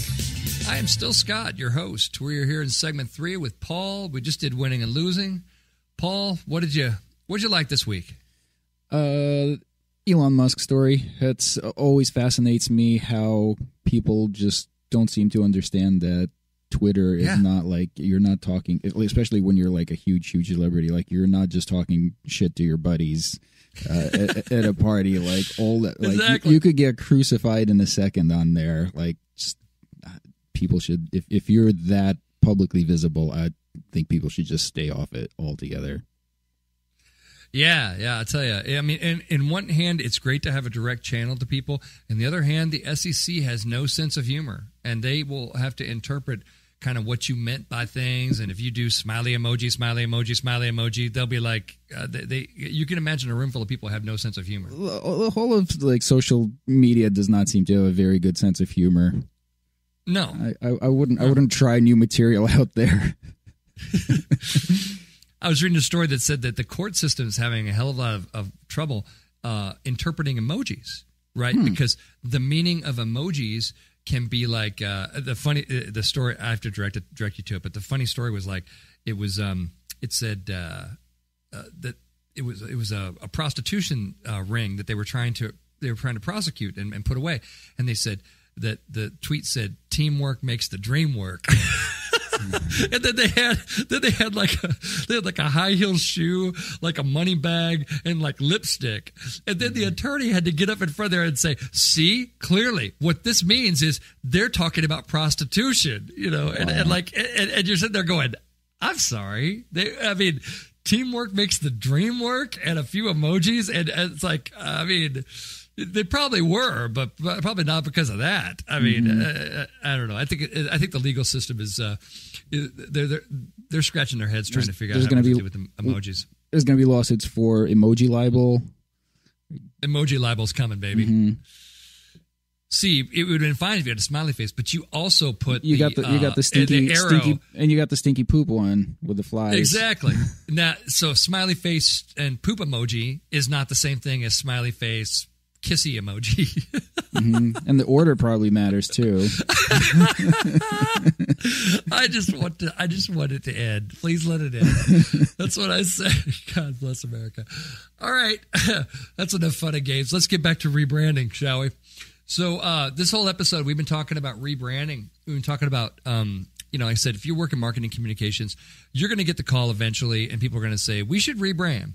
I am still Scott, your host. We're here in segment 3 with Paul. We just did winning and losing. Paul, what'd you like this week? Elon Musk story. It always fascinates me how people just don't seem to understand that Twitter is not like, you're not talking, especially when you're like a huge celebrity, like you're not just talking shit to your buddies at a party, like all that. Like exactly. you could get crucified in a second on there. Like just, people should, if you're that publicly visible, I think people should just stay off it altogether. Yeah, I tell you. I mean, in one hand, it's great to have a direct channel to people. In the other hand, the SEC has no sense of humor, and they will have to interpret kind of what you meant by things. And if you do smiley emoji, they'll be like, you can imagine a room full of people have no sense of humor. The whole of like social media does not seem to have a very good sense of humor. No, I wouldn't try new material out there. I was reading a story that said that the court system is having a hell of a lot of trouble interpreting emojis, right? Because the meaning of emojis can be like the story. I have to direct you to it, but the funny story was like it said that it was a prostitution ring that they were trying to prosecute and put away, and they said that the tweet said teamwork makes the dream work. And then they had like a high heel shoe, like a money bag, and like lipstick. And then the attorney had to get up in front there and say, "See, clearly, what this means is they're talking about prostitution." You know, and you're sitting there going, "I'm sorry." Teamwork makes the dream work, and a few emojis, and it's like, I mean. They probably were, but probably not because of that. I mean, I don't know. I think the legal system is they're scratching their heads trying to figure out what to do with the emojis. There's going to be lawsuits for emoji libel. Emoji libel's coming, baby. Mm-hmm. See, it would have been fine if you had a smiley face, but you also put you got the stinky and you got the stinky poop one with the flies. Exactly. Now, so smiley face and poop emoji is not the same thing as smiley face. Kissy emoji. Mm-hmm. And the order probably matters too. I just want it to end. Please let it end. That's what I say. God bless America. All right. That's enough fun and games. Let's get back to rebranding, shall we? So this whole episode, we've been talking about rebranding. We've been talking about, like I said, if you work in marketing communications, you're going to get the call eventually, and people are going to say, we should rebrand,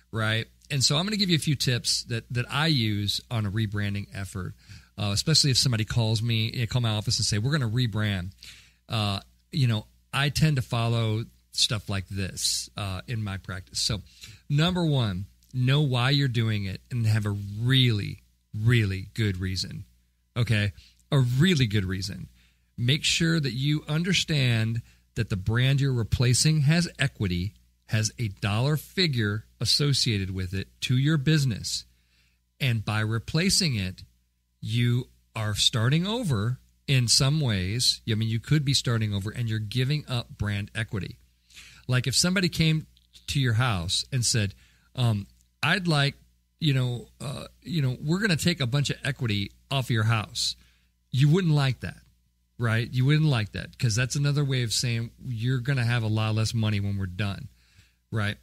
right? And so I'm going to give you a few tips that I use on a rebranding effort, especially if somebody calls me, call my office and say, we're going to rebrand. I tend to follow stuff like this in my practice. So number one, know why you're doing it and have a really, really good reason. Okay? A really good reason. Make sure that you understand that the brand you're replacing has equity, has a dollar figure associated with it to your business. And by replacing it, you are starting over in some ways. I mean, you could be starting over and you're giving up brand equity. Like if somebody came to your house and said, I'd like, we're going to take a bunch of equity off your house. You wouldn't like that, right? You wouldn't like that because that's another way of saying you're going to have a lot less money when we're done. Right.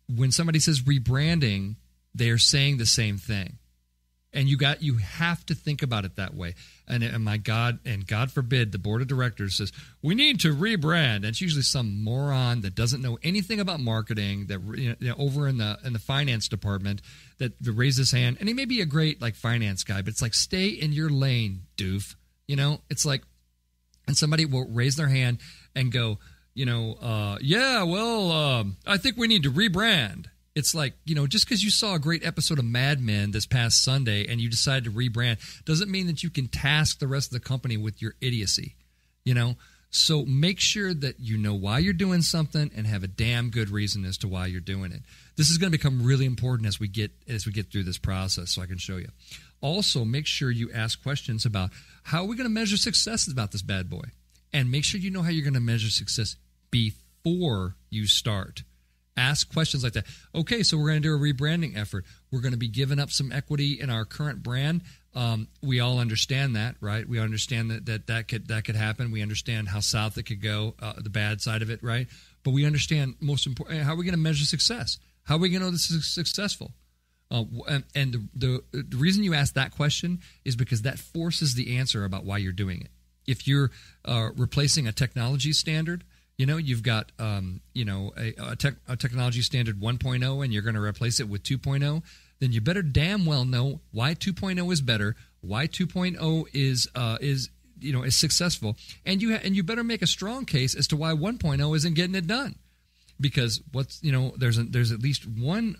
When somebody says rebranding, they are saying the same thing. And you have to think about it that way. And my God, and God forbid, the board of directors says, we need to rebrand. And it's usually some moron that doesn't know anything about marketing that over in the finance department that raises his hand. And he may be a great finance guy, but it's like, stay in your lane, doof. It's like, and somebody will raise their hand and go, I think we need to rebrand. It's like, just because you saw a great episode of Mad Men this past Sunday and you decided to rebrand doesn't mean that you can task the rest of the company with your idiocy, So make sure that you know why you're doing something and have a damn good reason as to why you're doing it. This is going to become really important as we get through this process, so I can show you. Also, make sure you ask questions about how are we going to measure success about this bad boy? And make sure you know how you're going to measure success before you start. Ask questions like that. Okay, so we're going to do a rebranding effort. We're going to be giving up some equity in our current brand. We all understand that, right? We understand that could happen. We understand how south it could go, the bad side of it, right? But we understand, most important, how are we going to measure success? How are we going to know this is successful? And the reason you ask that question is because that forces the answer about why you're doing it. If you're replacing a technology standard, you've got a technology standard 1.0 and you're going to replace it with 2.0, then you better damn well know why 2.0 is better, why 2.0 is successful, and you better make a strong case as to why 1.0 isn't getting it done. Because there's at least one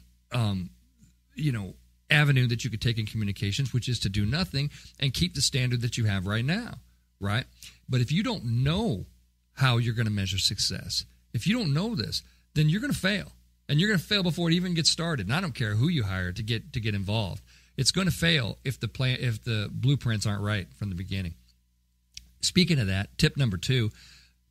avenue that you could take in communications, which is to do nothing and keep the standard that you have right now, right? But if you don't know how you're going to measure success, if you don't know this, then you're going to fail. And you're going to fail before it even gets started. And I don't care who you hire to get involved. It's going to fail if the blueprints aren't right from the beginning. Speaking of that, tip number 2,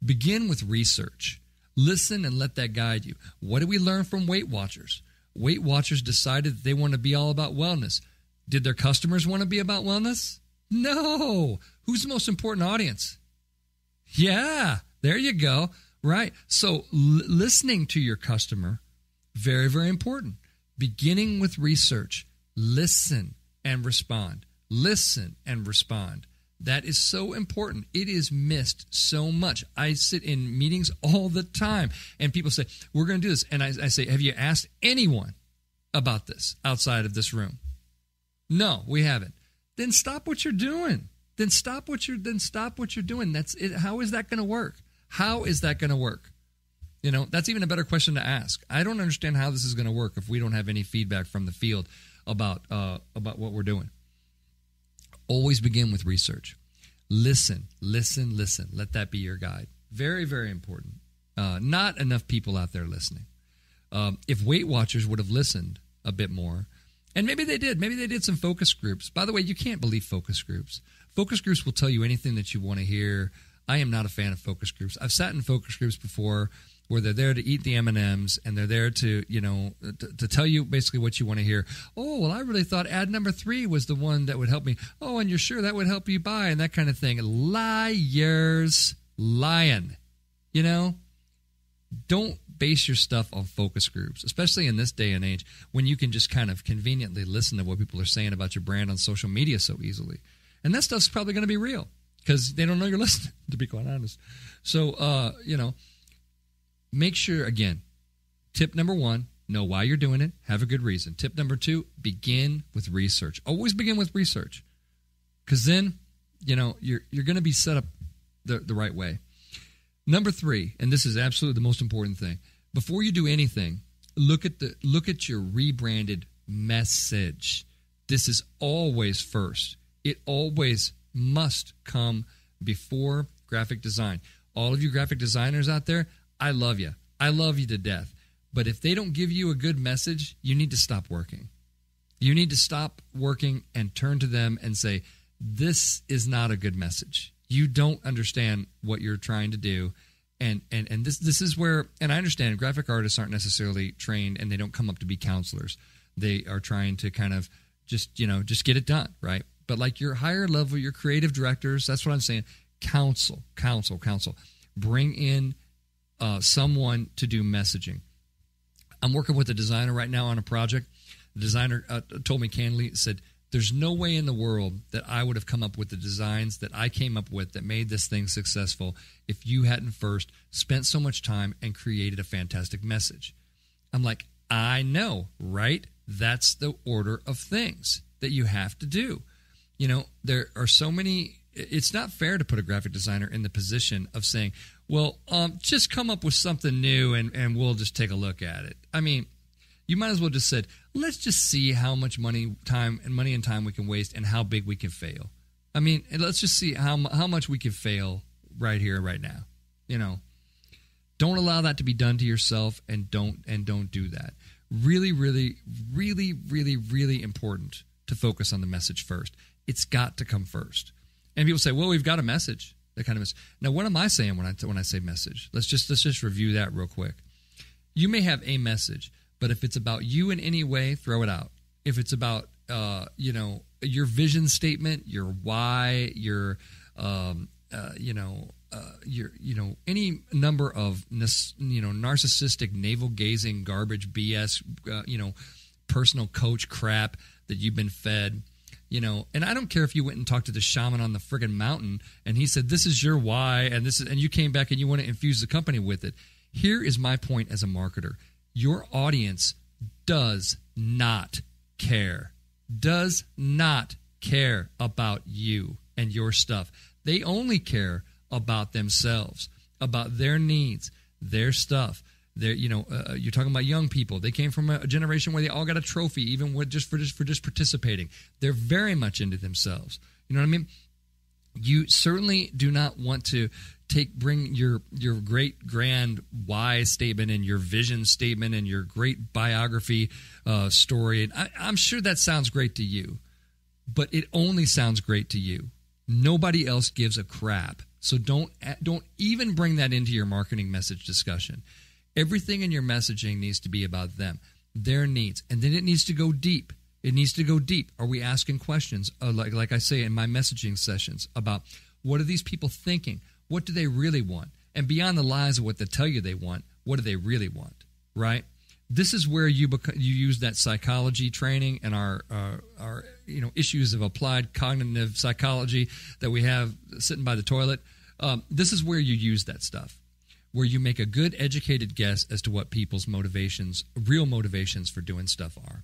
begin with research. Listen and let that guide you. What did we learn from Weight Watchers? Weight Watchers decided that they want to be all about wellness. Did their customers want to be about wellness? No. Who's the most important audience? Yeah, there you go. Right. So listening to your customer, very, very important. Beginning with research. Listen and respond. Listen and respond. That is so important. It is missed so much. I sit in meetings all the time, and people say, we're going to do this. And I say, have you asked anyone about this outside of this room? No, we haven't. Then stop what you're doing. Then stop what you're doing. That's it. How is that going to work? How is that going to work? That's even a better question to ask. I don't understand how this is going to work if we don't have any feedback from the field about what we're doing. Always begin with research. Listen. Let that be your guide. Very, very important. Not enough people out there listening. If Weight Watchers would have listened a bit more, and maybe they did some focus groups. By the way, you can't believe focus groups. Focus groups will tell you anything that you want to hear. I am not a fan of focus groups. I've sat in focus groups before where they're there to eat the M&Ms and they're there to tell you basically what you want to hear. Oh, well, I really thought ad number 3 was the one that would help me. Oh, and you're sure that would help you buy and that kind of thing. Liars. Lying. Don't base your stuff on focus groups, especially in this day and age when you can just kind of conveniently listen to what people are saying about your brand on social media so easily. And that stuff's probably going to be real because they don't know you're listening, to be quite honest. So, make sure, again, tip number 1, know why you're doing it. Have a good reason. Tip number 2, begin with research. Always begin with research because then, you're going to be set up the right way. Number 3, and this is absolutely the most important thing. Before you do anything, look at your rebranded message. This is always first. It always must come before graphic design. All of you graphic designers out there, I love you. I love you to death. But if they don't give you a good message, you need to stop working. You need to stop working and turn to them and say, this is not a good message. You don't understand what you're trying to do. And this is where, and I understand graphic artists aren't necessarily trained and they don't come up to be counselors. They are trying to kind of just get it done, right? But like your higher level, your creative directors, that's what I'm saying. Counsel. Bring in someone to do messaging. I'm working with a designer right now on a project. The designer told me candidly, said, there's no way in the world that I would have come up with the designs that I came up with that made this thing successful if you hadn't first spent so much time and created a fantastic message. I'm like, I know, right? That's the order of things that you have to do. There are so many. It's not fair to put a graphic designer in the position of saying, well, just come up with something new and we'll just take a look at it. I mean, you might as well just said, let's just see how much money and time we can waste and how big we can fail. I mean, let's just see how much we can fail right here, right now. Don't allow that to be done to yourself and don't do that. Really, really, really, really, really important to focus on the message first. It's got to come first. And people say, well, we've got a message. That kind of message. Now, what am I saying when I say message? Let's just review that real quick. You may have a message, but if it's about you in any way, throw it out. If it's about your vision statement, your why, your any number of narcissistic, navel-gazing, garbage, BS, personal coach crap that you've been fed, and I don't care if you went and talked to the shaman on the friggin' mountain and he said, this is your why, and you came back and you want to infuse the company with it. Here is my point as a marketer. Your audience does not care about you and your stuff. They only care about themselves, about their needs, their stuff. You're talking about young people. They came from a generation where they all got a trophy, even for participating. They're very much into themselves. You know what I mean? You certainly do not want to bring your great grand why statement and your vision statement and your great biography story. And I'm sure that sounds great to you, but it only sounds great to you. Nobody else gives a crap. So don't even bring that into your marketing message discussion. Everything in your messaging needs to be about them, their needs, and then it needs to go deep. It needs to go deep. Are we asking questions, like I say in my messaging sessions, about what are these people thinking? What do they really want? And beyond the lies of what they tell you they want, what do they really want, right? This is where you use that psychology training and our issues of applied cognitive psychology that we have sitting by the toilet. This is where you use that stuff, where you make a good educated guess as to what people's real motivations for doing stuff are,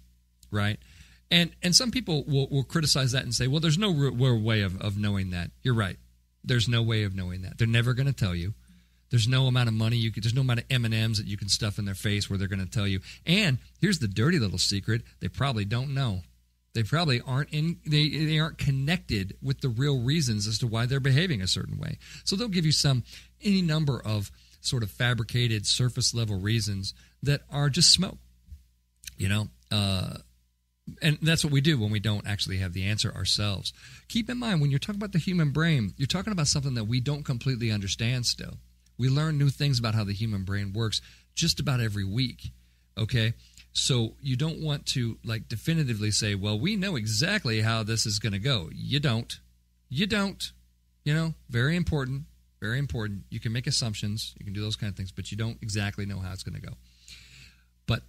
right? And some people will criticize that and say, well, there's no real way of knowing that. You're right. There's no way of knowing that. They're never going to tell you. There's no amount of money there's no amount of M&Ms that you can stuff in their face where they're going to tell you. And here's the dirty little secret: they probably don't know. They probably aren't they aren't connected with the real reasons as to why they're behaving a certain way. So they'll give you any number of sort of fabricated surface level reasons that are just smoke. And that's what we do when we don't actually have the answer ourselves. Keep in mind, when you're talking about the human brain, you're talking about something that we don't completely understand still. We learn new things about how the human brain works just about every week, okay? So you don't want to definitively say, well, we know exactly how this is going to go. You don't. Very important, very important. You can make assumptions. You can do those kind of things, but you don't exactly know how it's going to go. But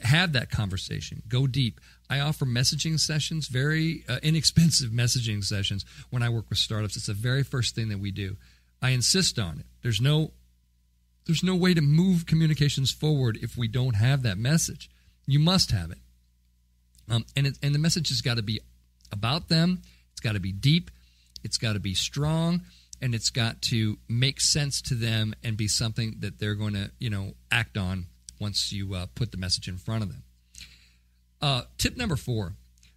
have that conversation. Go deep. I offer messaging sessions, very inexpensive messaging sessions when I work with startups. It's the very first thing that we do. I insist on it. There's no way to move communications forward if we don't have that message. You must have it. And the message has got to be about them. It's got to be deep. It's got to be strong. And it's got to make sense to them and be something that they're going to, act on once you put the message in front of them. Tip number 4,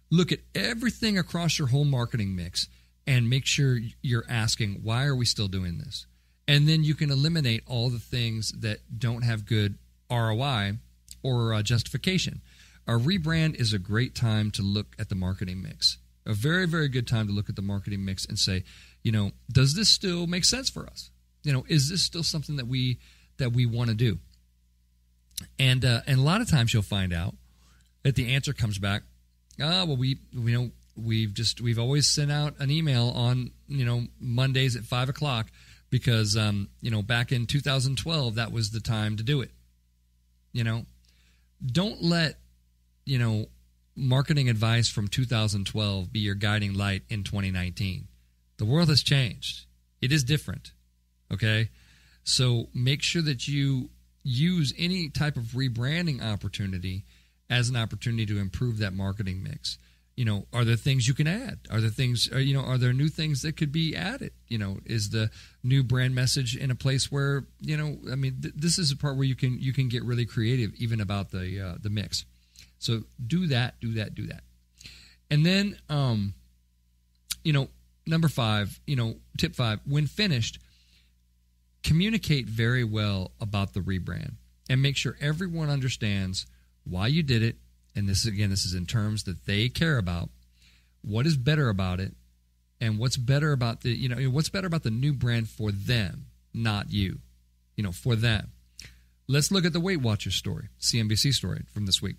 look at everything across your whole marketing mix and make sure you're asking, why are we still doing this? And then you can eliminate all the things that don't have good ROI or justification. A rebrand is a great time to look at the marketing mix. A very, very good time to look at the marketing mix and say, does this still make sense for us? Is this still something that we want to do? And a lot of times you'll find out that the answer comes back, we've always sent out an email on Mondays at 5:00 because back in 2012 that was the time to do it. Don't let marketing advice from 2012 be your guiding light in 2019. The world has changed. It is different. Okay, so make sure that you use any type of rebranding opportunity as an opportunity to improve that marketing mix. Are there things you can add? Are there new things that could be added? Is the new brand message in a place where, this is a part where you can get really creative even about the mix. So do that. And then, number 5, tip 5, when finished, communicate very well about the rebrand and make sure everyone understands why you did it. And this is in terms that they care about, what is better about it, and what's better about what's better about the new brand for them, not you, for them. Let's look at the Weight Watchers story, CNBC story from this week.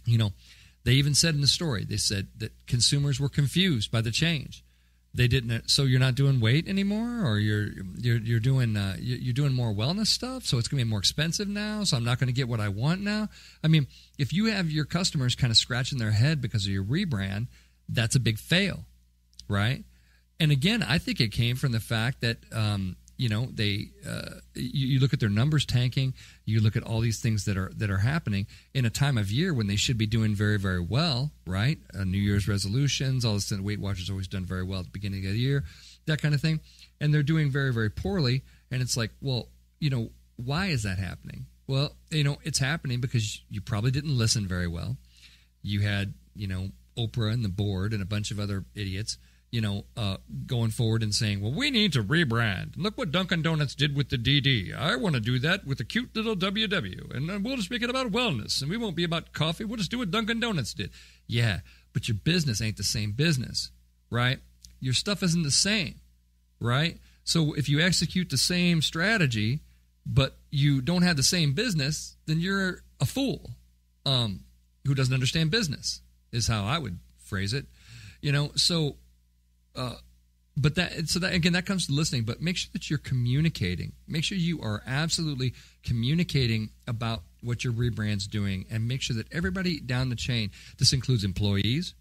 They even said in the story, they said that consumers were confused by the change. They didn't. So you're not doing weight anymore, or you're doing more wellness stuff. So it's going to be more expensive now. So I'm not going to get what I want now. I mean, if you have your customers kind of scratching their head because of your rebrand, that's a big fail, right? And again, I think it came from the fact that you look at their numbers tanking. You look at all these things that are happening in a time of year when they should be doing very, very well, right? New Year's resolutions, all this stuff. Weight Watchers always done very well at the beginning of the year, that kind of thing. And they're doing very, very poorly. And it's like, well, why is that happening? Well, it's happening because you probably didn't listen very well. You had, Oprah and the board and a bunch of other idiots going forward and saying, well, we need to rebrand. Look what Dunkin' Donuts did with the DD. I want to do that with a cute little WW. And we'll just make it about wellness. And we won't be about coffee. We'll just do what Dunkin' Donuts did. Yeah, but your business ain't the same business, right? Your stuff isn't the same, right? So if you execute the same strategy, but you don't have the same business, then you're a fool who doesn't understand business, is how I would phrase it. But that comes to listening, but make sure that you're communicating. Make sure you are absolutely communicating about what your rebrand's doing, and make sure that everybody down the chain, this includes employees,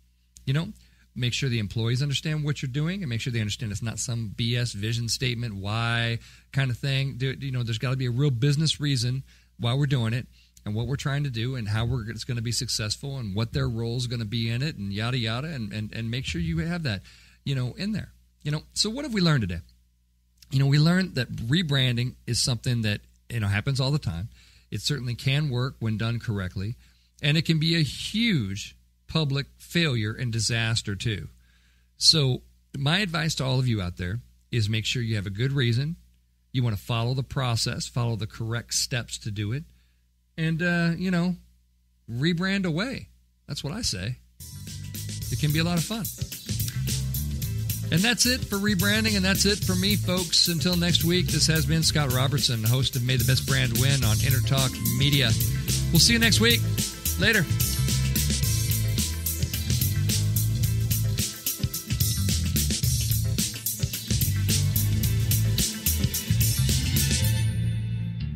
make sure the employees understand what you're doing, and make sure they understand it's not some BS vision statement, why kind of thing. There's got to be a real business reason why we're doing it, and what we're trying to do, and how it's going to be successful, and what their role is going to be in it, and yada, yada, and make sure you have that, in there. So what have we learned today? We learned that rebranding is something that, happens all the time. It certainly can work when done correctly, and it can be a huge public failure and disaster too. So my advice to all of you out there is make sure you have a good reason. You want to follow the process, follow the correct steps to do it, and, rebrand away. That's what I say. It can be a lot of fun. And that's it for rebranding, and that's it for me, folks. Until next week, this has been Scott Robertson, host of May the Best Brand Win on Entertalk Media. We'll see you next week. Later.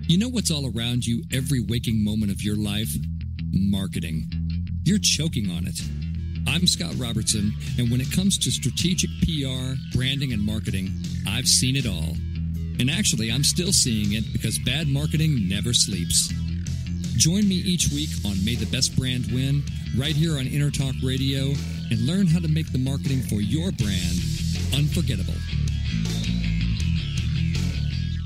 You know what's all around you every waking moment of your life? Marketing. You're choking on it. I'm Scott Robertson, and when it comes to strategic PR, branding, and marketing, I've seen it all. And actually, I'm still seeing it because bad marketing never sleeps. Join me each week on May the Best Brand Win, right here on Entertalk Radio, and learn how to make the marketing for your brand unforgettable.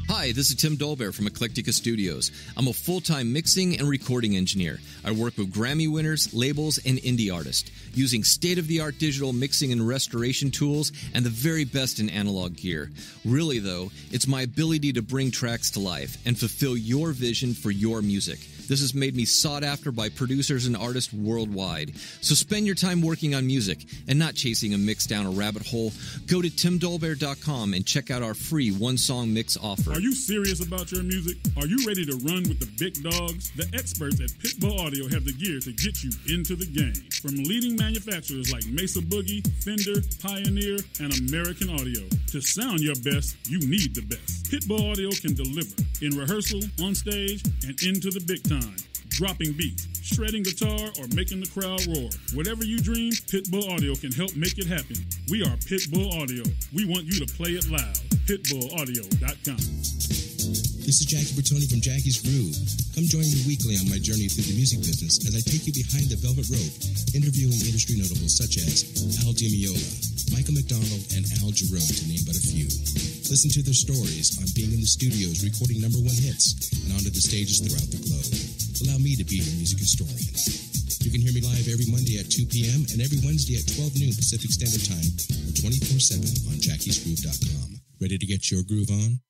Hi, this is Tim Dolbear from Eclectica Studios. I'm a full-time mixing and recording engineer. I work with Grammy winners, labels, and indie artists, using state-of-the-art digital mixing and restoration tools and the very best in analog gear. Really, though, it's my ability to bring tracks to life and fulfill your vision for your music. This has made me sought after by producers and artists worldwide. So spend your time working on music and not chasing a mix down a rabbit hole. Go to timdolbear.com and check out our free one-song mix offer. Are you serious about your music? Are you ready to run with the big dogs? The experts at Pitbull Audio have the gear to get you into the game. From leading manufacturers like Mesa Boogie, Fender, Pioneer, and American Audio. To sound your best, you need the best. Pitbull Audio can deliver in rehearsal, on stage, and into the big time. Dropping beats, shredding guitar, or making the crowd roar. Whatever you dream, Pitbull Audio can help make it happen. We are Pitbull Audio. We want you to play it loud. PitbullAudio.com. This is Jackie Bertoni from Jackie's Groove. Come join me weekly on my journey through the music business as I take you behind the velvet rope, interviewing industry notables such as Al DiMeola, Michael McDonald, and Al Jarreau, to name but a few. Listen to their stories on being in the studios recording #1 hits and onto the stages throughout the globe. Allow me to be your music historian. You can hear me live every Monday at 2 p.m. and every Wednesday at 12 noon Pacific Standard Time or 24/7 on jackiesgroove.com. Ready to get your groove on?